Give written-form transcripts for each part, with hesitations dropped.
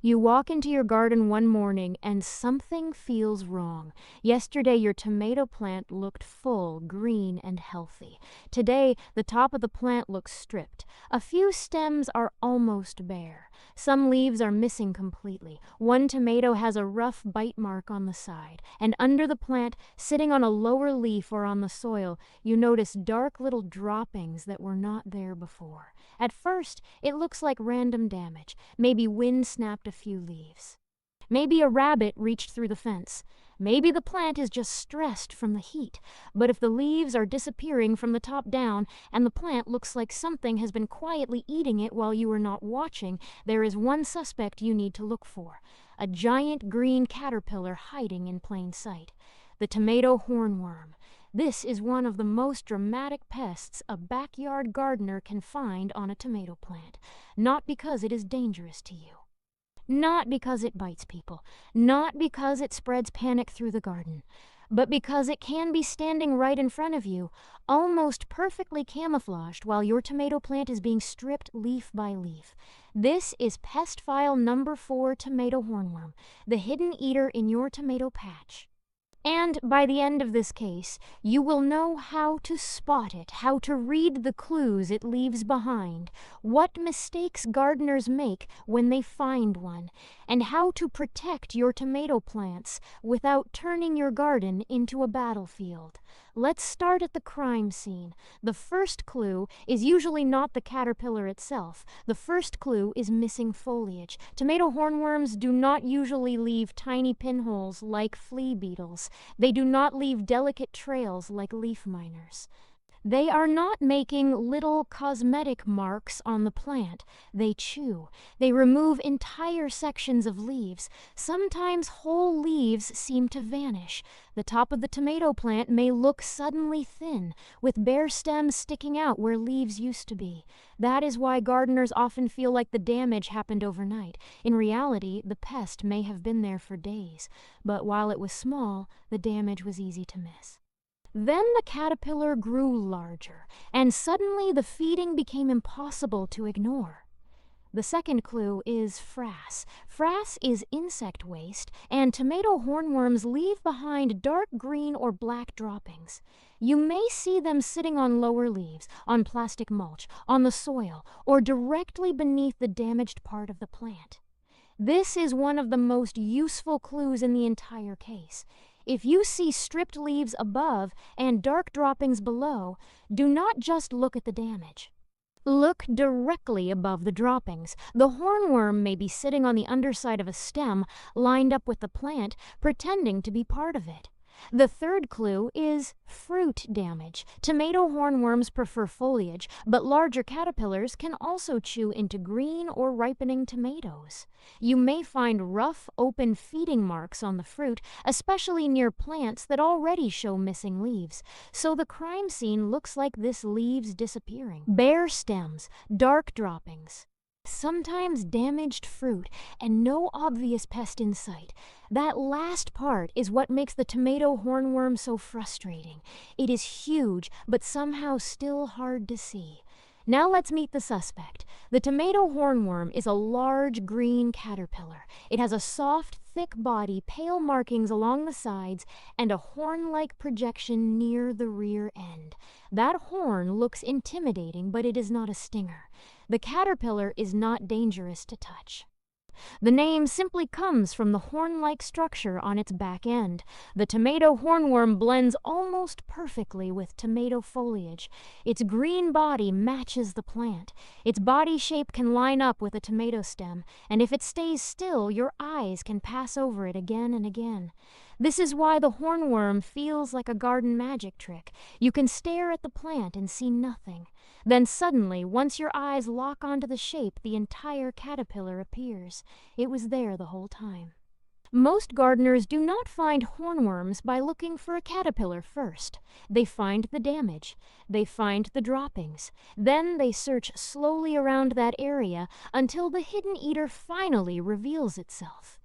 You walk into your garden one morning and something feels wrong. Yesterday, your tomato plant looked full, green, and healthy. Today, the top of the plant looks stripped. A few stems are almost bare. Some leaves are missing completely. One tomato has a rough bite mark on the side. And under the plant, sitting on a lower leaf or on the soil, you notice dark little droppings that were not there before. At first, it looks like random damage. Maybe wind snapped a few leaves. Maybe a rabbit reached through the fence. Maybe the plant is just stressed from the heat. But if the leaves are disappearing from the top down and the plant looks like something has been quietly eating it while you are not watching, there is one suspect you need to look for: a giant green caterpillar hiding in plain sight. The tomato hornworm. This is one of the most dramatic pests a backyard gardener can find on a tomato plant, not because it is dangerous to you. Not because it bites people, not because it spreads panic through the garden, but because it can be standing right in front of you, almost perfectly camouflaged while your tomato plant is being stripped leaf by leaf. This is Pest File number 4 tomato hornworm, the hidden eater in your tomato patch. And by the end of this case, you will know how to spot it, how to read the clues it leaves behind, what mistakes gardeners make when they find one, and how to protect your tomato plants without turning your garden into a battlefield. Let's start at the crime scene. The first clue is usually not the caterpillar itself. The first clue is missing foliage. Tomato hornworms do not usually leave tiny pinholes like flea beetles. They do not leave delicate trails like leaf miners. They are not making little cosmetic marks on the plant. They chew. They remove entire sections of leaves. Sometimes whole leaves seem to vanish. The top of the tomato plant may look suddenly thin, with bare stems sticking out where leaves used to be. That is why gardeners often feel like the damage happened overnight. In reality, the pest may have been there for days, but while it was small, the damage was easy to miss. Then the caterpillar grew larger, and suddenly the feeding became impossible to ignore. The second clue is frass. Frass is insect waste, and tomato hornworms leave behind dark green or black droppings. You may see them sitting on lower leaves, on plastic mulch, on the soil, or directly beneath the damaged part of the plant. This is one of the most useful clues in the entire case. If you see stripped leaves above and dark droppings below, do not just look at the damage. Look directly above the droppings. The hornworm may be sitting on the underside of a stem, lined up with the plant, pretending to be part of it. The third clue is fruit damage. Tomato hornworms prefer foliage, but larger caterpillars can also chew into green or ripening tomatoes. You may find rough, open feeding marks on the fruit, especially near plants that already show missing leaves. So the crime scene looks like this: leaves disappearing, bare stems, dark droppings, sometimes damaged fruit, and no obvious pest in sight. That last part is what makes the tomato hornworm so frustrating. It is huge, but somehow still hard to see. Now let's meet the suspect. The tomato hornworm is a large green caterpillar. It has a soft, thick body, pale markings along the sides, and a horn-like projection near the rear end. That horn looks intimidating, but it is not a stinger. The caterpillar is not dangerous to touch. The name simply comes from the horn-like structure on its back end. The tomato hornworm blends almost perfectly with tomato foliage. Its green body matches the plant. Its body shape can line up with a tomato stem, and if it stays still, your eyes can pass over it again and again. This is why the hornworm feels like a garden magic trick. You can stare at the plant and see nothing. Then suddenly, once your eyes lock onto the shape, the entire caterpillar appears. It was there the whole time. Most gardeners do not find hornworms by looking for a caterpillar first. They find the damage. They find the droppings. Then they search slowly around that area until the hidden eater finally reveals itself.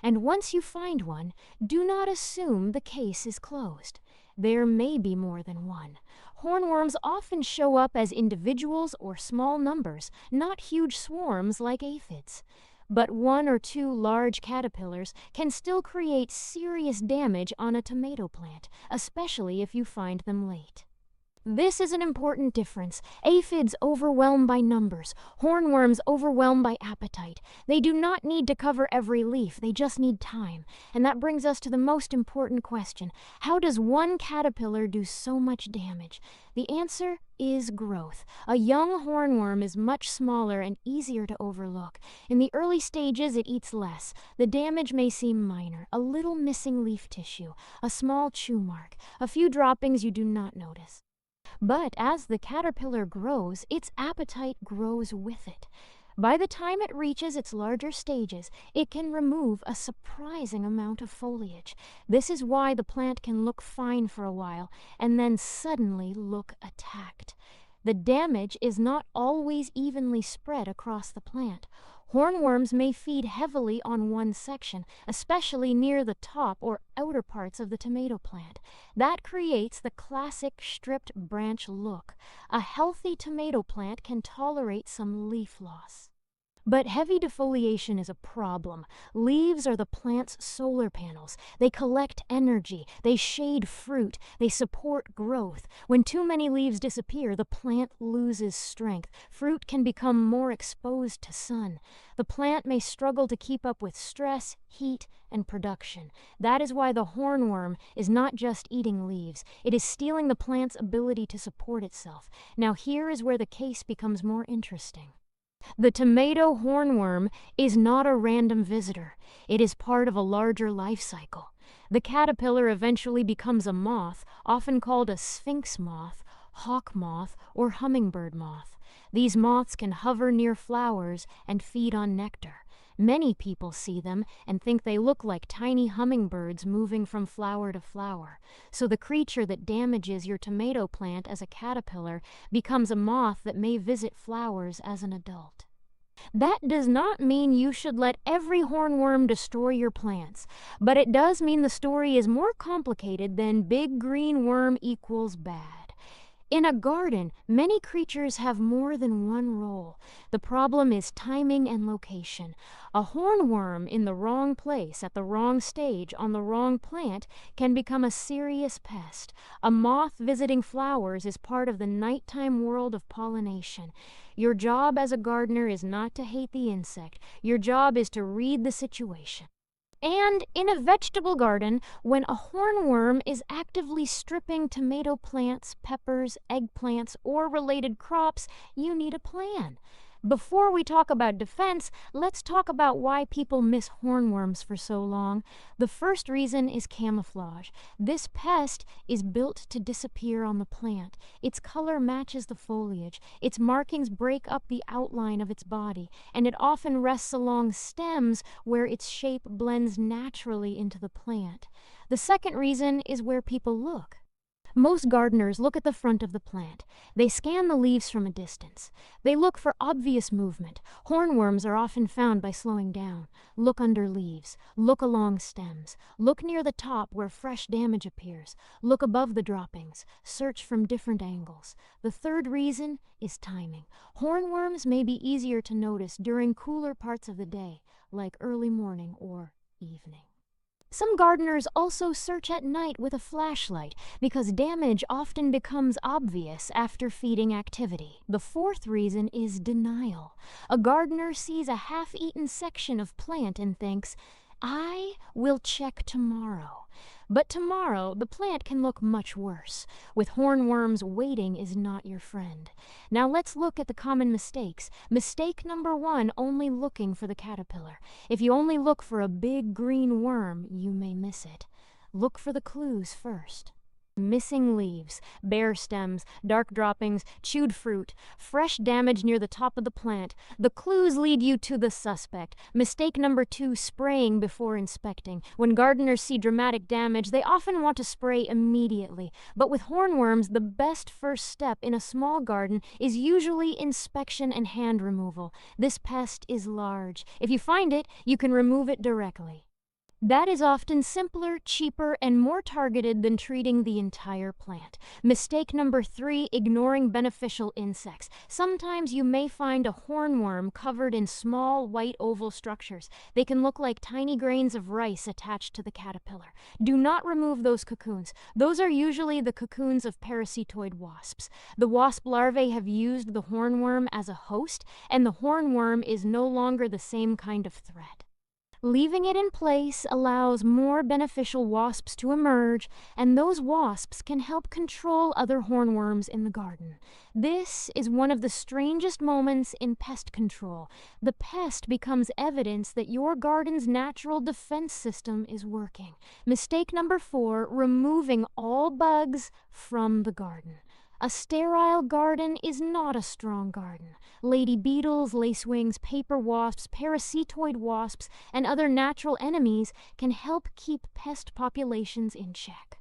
And once you find one, do not assume the case is closed. There may be more than one. Hornworms often show up as individuals or small numbers, not huge swarms like aphids. But one or two large caterpillars can still create serious damage on a tomato plant, especially if you find them late. This is an important difference. Aphids overwhelm by numbers. Hornworms overwhelm by appetite. They do not need to cover every leaf, they just need time. And that brings us to the most important question. How does one caterpillar do so much damage? The answer is growth. A young hornworm is much smaller and easier to overlook. In the early stages, it eats less. The damage may seem minor. A little missing leaf tissue, a small chew mark, a few droppings you do not notice. But as the caterpillar grows, its appetite grows with it. By the time it reaches its larger stages, it can remove a surprising amount of foliage. This is why the plant can look fine for a while and then suddenly look attacked. The damage is not always evenly spread across the plant. Hornworms may feed heavily on one section, especially near the top or outer parts of the tomato plant. That creates the classic stripped branch look. A healthy tomato plant can tolerate some leaf loss. But heavy defoliation is a problem. Leaves are the plant's solar panels. They collect energy, they shade fruit, they support growth. When too many leaves disappear, the plant loses strength. Fruit can become more exposed to sun. The plant may struggle to keep up with stress, heat, and production. That is why the hornworm is not just eating leaves. It is stealing the plant's ability to support itself. Now here is where the case becomes more interesting. The tomato hornworm is not a random visitor. It is part of a larger life cycle. The caterpillar eventually becomes a moth, often called a sphinx moth, hawk moth, or hummingbird moth. These moths can hover near flowers and feed on nectar. Many people see them and think they look like tiny hummingbirds moving from flower to flower. So the creature that damages your tomato plant as a caterpillar becomes a moth that may visit flowers as an adult. That does not mean you should let every hornworm destroy your plants, but it does mean the story is more complicated than big green worm equals bad. In a garden, many creatures have more than one role. The problem is timing and location. A hornworm in the wrong place at the wrong stage on the wrong plant can become a serious pest. A moth visiting flowers is part of the nighttime world of pollination. Your job as a gardener is not to hate the insect. Your job is to read the situation. And in a vegetable garden, when a hornworm is actively stripping tomato plants, peppers, eggplants, or related crops, you need a plan. Before we talk about defense, let's talk about why people miss hornworms for so long. The first reason is camouflage. This pest is built to disappear on the plant. Its color matches the foliage. Its markings break up the outline of its body, and it often rests along stems where its shape blends naturally into the plant. The second reason is where people look. Most gardeners look at the front of the plant. They scan the leaves from a distance. They look for obvious movement. Hornworms are often found by slowing down. Look under leaves. Look along stems. Look near the top where fresh damage appears. Look above the droppings. Search from different angles. The third reason is timing. Hornworms may be easier to notice during cooler parts of the day, like early morning or evening. Some gardeners also search at night with a flashlight because damage often becomes obvious after feeding activity. The fourth reason is denial. A gardener sees a half-eaten section of plant and thinks, "I will check tomorrow." But tomorrow, the plant can look much worse. With hornworms, waiting is not your friend. Now let's look at the common mistakes. Mistake number 1, only looking for the caterpillar. If you only look for a big green worm, you may miss it. Look for the clues first. Missing leaves, bare stems, dark droppings, chewed fruit, fresh damage near the top of the plant. The clues lead you to the suspect. Mistake number 2, spraying before inspecting. When gardeners see dramatic damage, they often want to spray immediately. But with hornworms, the best first step in a small garden is usually inspection and hand removal. This pest is large. If you find it, you can remove it directly. That is often simpler, cheaper, and more targeted than treating the entire plant. Mistake number 3, ignoring beneficial insects. Sometimes you may find a hornworm covered in small, white oval structures. They can look like tiny grains of rice attached to the caterpillar. Do not remove those cocoons. Those are usually the cocoons of parasitoid wasps. The wasp larvae have used the hornworm as a host, and the hornworm is no longer the same kind of threat. Leaving it in place allows more beneficial wasps to emerge, and those wasps can help control other hornworms in the garden. This is one of the strangest moments in pest control. The pest becomes evidence that your garden's natural defense system is working. Mistake number 4, removing all bugs from the garden. A sterile garden is not a strong garden. Lady beetles, lacewings, paper wasps, parasitoid wasps, and other natural enemies can help keep pest populations in check.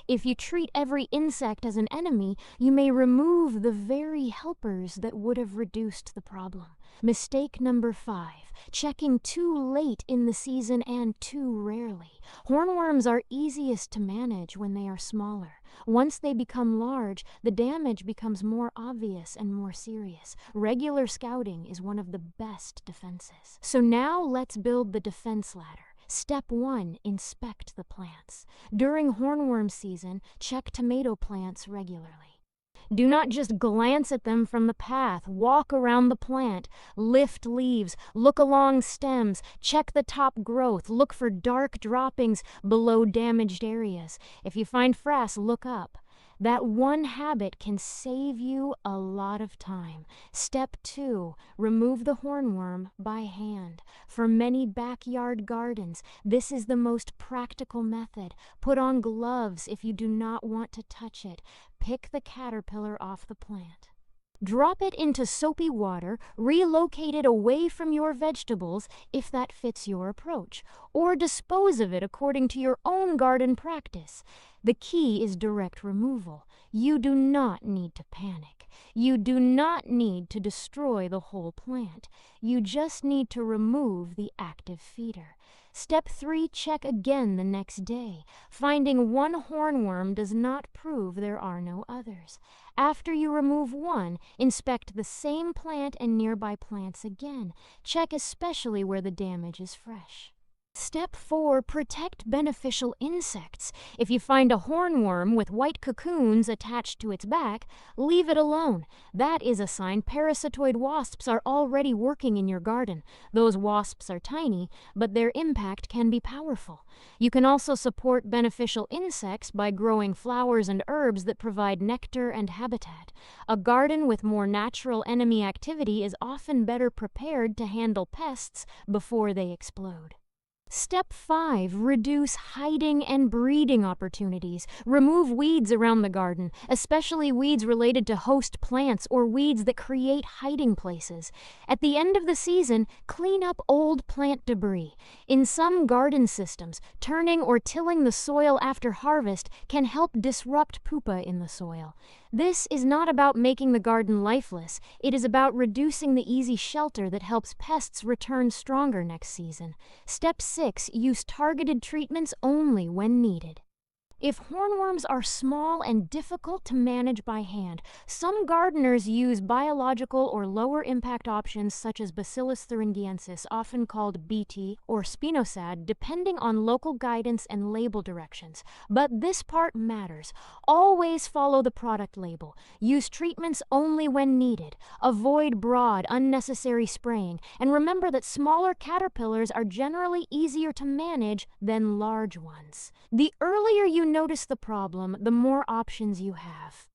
If you treat every insect as an enemy, you may remove the very helpers that would have reduced the problem. Mistake number 5, checking too late in the season and too rarely. Hornworms are easiest to manage when they are smaller. Once they become large, the damage becomes more obvious and more serious. Regular scouting is one of the best defenses. So now let's build the defense ladder. Step 1, inspect the plants. During hornworm season, check tomato plants regularly. Do not just glance at them from the path. Walk around the plant. Lift leaves. Look along stems. Check the top growth. Look for dark droppings below damaged areas. If you find frass, look up. That one habit can save you a lot of time. Step 2, remove the hornworm by hand. For many backyard gardens, this is the most practical method. Put on gloves if you do not want to touch it. Pick the caterpillar off the plant. Drop it into soapy water, relocate it away from your vegetables if that fits your approach, or dispose of it according to your own garden practice. The key is direct removal. You do not need to panic. You do not need to destroy the whole plant. You just need to remove the active feeder. Step 3, check again the next day. Finding one hornworm does not prove there are no others. After you remove one, inspect the same plant and nearby plants again. Check especially where the damage is fresh. Step 4, protect beneficial insects. If you find a hornworm with white cocoons attached to its back, leave it alone. That is a sign parasitoid wasps are already working in your garden. Those wasps are tiny, but their impact can be powerful. You can also support beneficial insects by growing flowers and herbs that provide nectar and habitat. A garden with more natural enemy activity is often better prepared to handle pests before they explode. Step 5, reduce hiding and breeding opportunities. Remove weeds around the garden, especially weeds related to host plants or weeds that create hiding places. At the end of the season, clean up old plant debris. In some garden systems, turning or tilling the soil after harvest can help disrupt pupa in the soil. This is not about making the garden lifeless. It is about reducing the easy shelter that helps pests return stronger next season. Step 6, use targeted treatments only when needed. If hornworms are small and difficult to manage by hand, some gardeners use biological or lower impact options such as Bacillus thuringiensis, often called BT, or spinosad, depending on local guidance and label directions. But this part matters. Always follow the product label. Use treatments only when needed. Avoid broad, unnecessary spraying. And remember that smaller caterpillars are generally easier to manage than large ones. The earlier you notice the problem, the more options you have.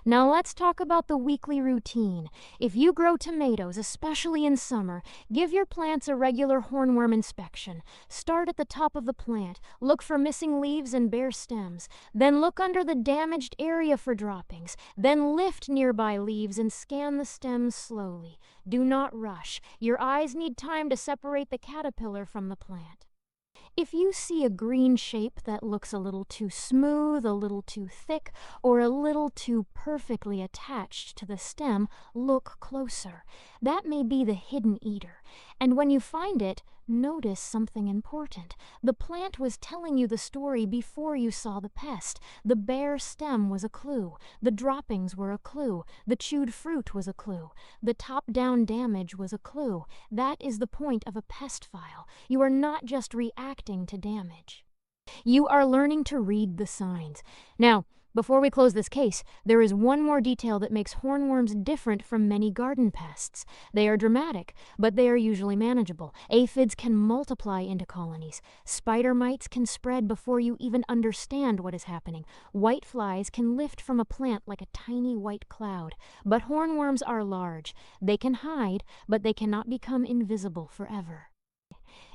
Now let's talk about the weekly routine. If you grow tomatoes, especially in summer, give your plants a regular hornworm inspection. Start at the top of the plant, look for missing leaves and bare stems, then look under the damaged area for droppings, then lift nearby leaves and scan the stems slowly. Do not rush. Your eyes need time to separate the caterpillar from the plant. If you see a green shape that looks a little too smooth, a little too thick, or a little too perfectly attached to the stem, look closer. That may be the hidden eater. And when you find it, notice something important. The plant was telling you the story before you saw the pest. The bare stem was a clue. The droppings were a clue. The chewed fruit was a clue. The top-down damage was a clue. That is the point of a pest file. You are not just reacting to damage. You are learning to read the signs. Now, before we close this case, there is one more detail that makes hornworms different from many garden pests. They are dramatic, but they are usually manageable. Aphids can multiply into colonies. Spider mites can spread before you even understand what is happening. Whiteflies can lift from a plant like a tiny white cloud. But hornworms are large. They can hide, but they cannot become invisible forever.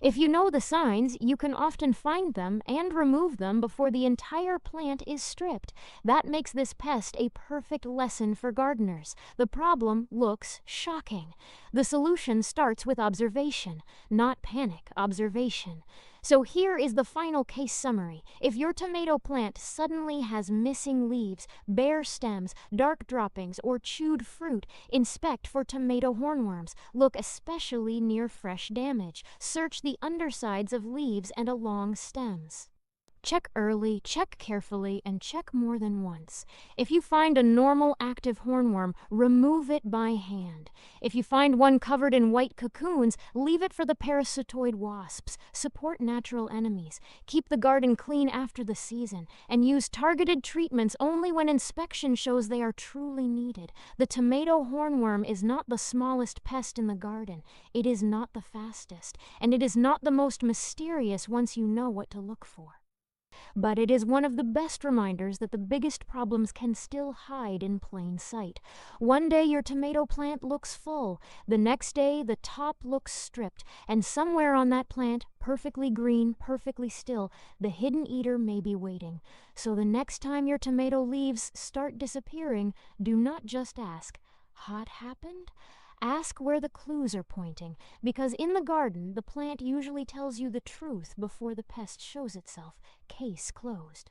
If you know the signs, you can often find them and remove them before the entire plant is stripped. That makes this pest a perfect lesson for gardeners. The problem looks shocking. The solution starts with observation, not panic, observation. So here is the final case summary. If your tomato plant suddenly has missing leaves, bare stems, dark droppings, or chewed fruit, inspect for tomato hornworms. Look especially near fresh damage. Search the undersides of leaves and along stems. Check early, check carefully, and check more than once. If you find a normal active hornworm, remove it by hand. If you find one covered in white cocoons, leave it for the parasitoid wasps. Support natural enemies. Keep the garden clean after the season, and use targeted treatments only when inspection shows they are truly needed. The tomato hornworm is not the smallest pest in the garden. It is not the fastest, and it is not the most mysterious once you know what to look for. But it is one of the best reminders that the biggest problems can still hide in plain sight. One day your tomato plant looks full, the next day the top looks stripped, and somewhere on that plant, perfectly green, perfectly still, the hidden eater may be waiting. So the next time your tomato leaves start disappearing, do not just ask, "What happened?" Ask where the clues are pointing, because in the garden, the plant usually tells you the truth before the pest shows itself. Case closed.